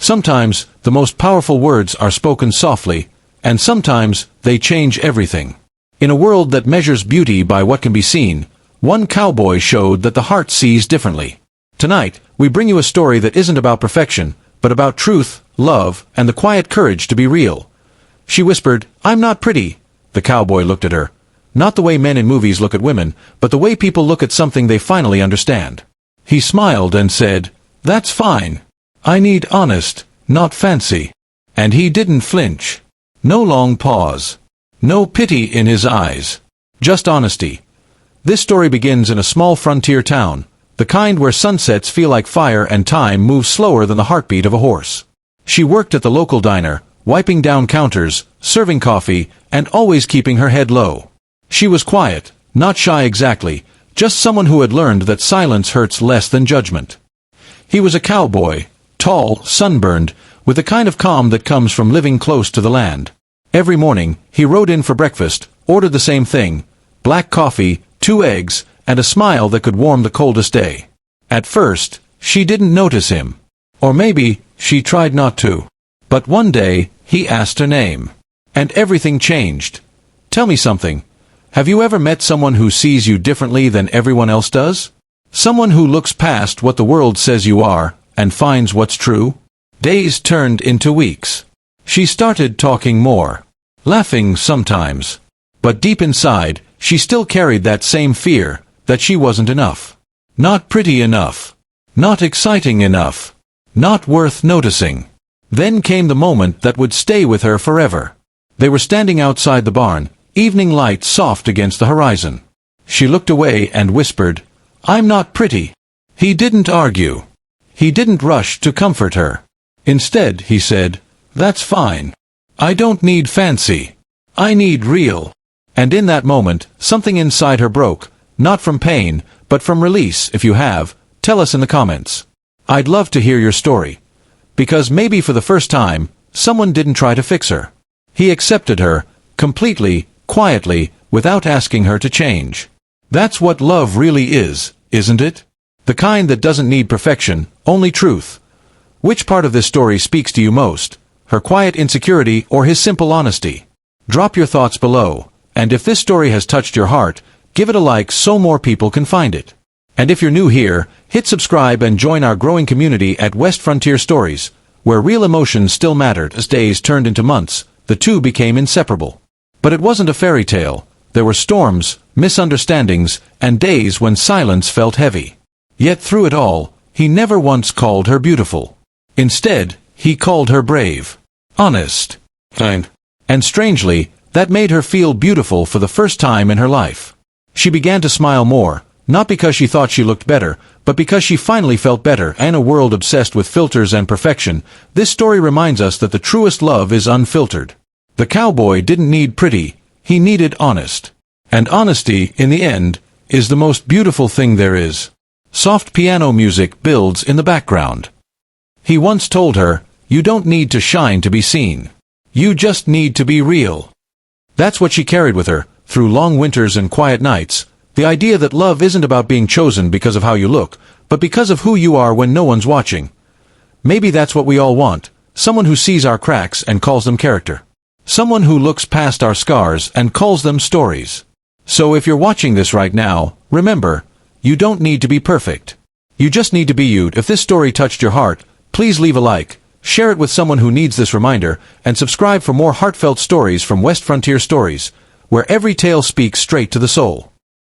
Sometimes, the most powerful words are spoken softly, and sometimes, they change everything. In a world that measures beauty by what can be seen, one cowboy showed that the heart sees differently. Tonight, we bring you a story that isn't about perfection, but about truth, love, and the quiet courage to be real. She whispered, "I'm not pretty." The cowboy looked at her. Not the way men in movies look at women, but the way people look at something they finally understand. He smiled and said, "That's fine. I need honest, not fancy." And he didn't flinch. No long pause. No pity in his eyes. Just honesty. This story begins in a small frontier town, the kind where sunsets feel like fire and time moves slower than the heartbeat of a horse. She worked at the local diner, wiping down counters, serving coffee, and always keeping her head low. She was quiet, not shy exactly, just someone who had learned that silence hurts less than judgment. He was a cowboy, tall, sunburned, with the kind of calm that comes from living close to the land. Every morning, he rode in for breakfast, ordered the same thing, black coffee, 2 eggs, and a smile that could warm the coldest day. At first, she didn't notice him. Or maybe, she tried not to. But one day, he asked her name. And everything changed. Tell me something. Have you ever met someone who sees you differently than everyone else does? Someone who looks past what the world says you are, and finds what's true? Days turned into weeks. She started talking more. Laughing sometimes. But deep inside, she still carried that same fear, that she wasn't enough. Not pretty enough. Not exciting enough. Not worth noticing. Then came the moment that would stay with her forever. They were standing outside the barn, evening light soft against the horizon. She looked away and whispered, "I'm not pretty." He didn't argue. He didn't rush to comfort her. Instead, he said, "That's fine. I don't need fancy. I need real." And in that moment, something inside her broke, not from pain, but from release. If you have, tell us in the comments. I'd love to hear your story. Because maybe for the first time, someone didn't try to fix her. He accepted her, completely, quietly, without asking her to change. That's what love really is, isn't it? The kind that doesn't need perfection, only truth. Which part of this story speaks to you most? Her quiet insecurity or his simple honesty? Drop your thoughts below, and if this story has touched your heart, give it a like so more people can find it. And if you're new here, hit subscribe and join our growing community at West Frontier Stories, where real emotions still mattered. As days turned into months, the two became inseparable. But it wasn't a fairy tale. There were storms, misunderstandings, and days when silence felt heavy. Yet through it all, he never once called her beautiful. Instead, he called her brave, honest, kind. And strangely, that made her feel beautiful for the first time in her life. She began to smile more, not because she thought she looked better, but because she finally felt better. In a world obsessed with filters and perfection, this story reminds us that the truest love is unfiltered. The cowboy didn't need pretty, he needed honest. And honesty, in the end, is the most beautiful thing there is. Soft piano music builds in the background. He once told her, "You don't need to shine to be seen. You just need to be real." That's what she carried with her, through long winters and quiet nights, the idea that love isn't about being chosen because of how you look, but because of who you are when no one's watching. Maybe that's what we all want, someone who sees our cracks and calls them character. Someone who looks past our scars and calls them stories. So if you're watching this right now, remember, you don't need to be perfect. You just need to be you. If this story touched your heart, please leave a like, share it with someone who needs this reminder, and subscribe for more heartfelt stories from West Frontier Stories, where every tale speaks straight to the soul.